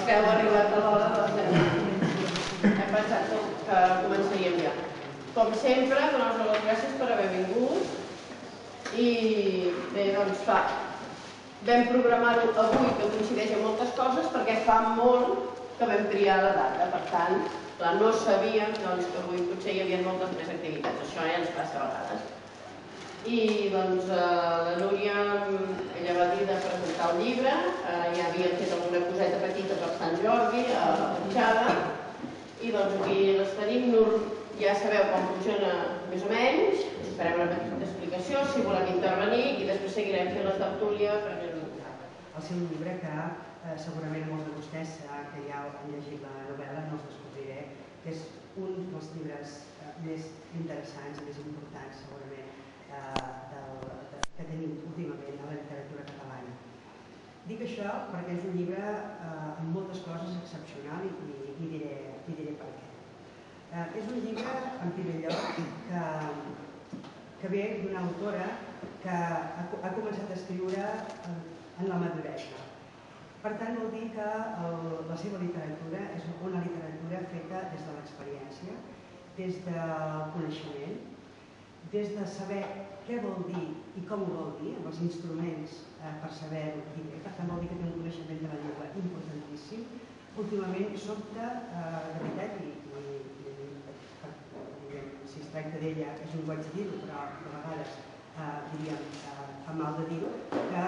que heu arribat a l'hora, doncs hem pensat que començaríem ja. Com sempre, donar-vos les gràcies per haver vingut i bé, doncs vam programar-ho avui, que coincideix amb moltes coses, perquè fa molt que vam triar la data. Per tant, no sabíem que avui potser hi havia moltes més activitats. Això ja ens passa a vegades. I doncs la Núria, ella va dir de presentar el llibre, ja havia fet alguna coseta petita per Sant Jordi, a la petjada, i doncs aquí les tenim. Ja sabeu com funciona més o menys, farem una petita explicació, si volem intervenir, i després seguirem fent la tertúlia. El seu llibre, que segurament molts de vostès que ja han llegit la novel·la no els descobriré, que és un dels llibres més interessants i més importants segurament que tenim últimament a la literatura catalana. Dic això perquè és un llibre amb moltes coses excepcional i diré per què. És un llibre, en primer lloc, que ve d'una autora que ha començat a escriure en la maduresa. Per tant, vol dir que la seva literatura és una literatura feta des de l'experiència, des del coneixement, des de saber què vol dir i com ho vol dir, amb els instruments per saber-ho dir bé. Per tant, vol dir que té un coneixement de la llengua importantíssim. Últimament sobta, de veritat, i si es tracta d'ella és un goig dir-ho, però de vegades diríem fa mal de dir-ho, que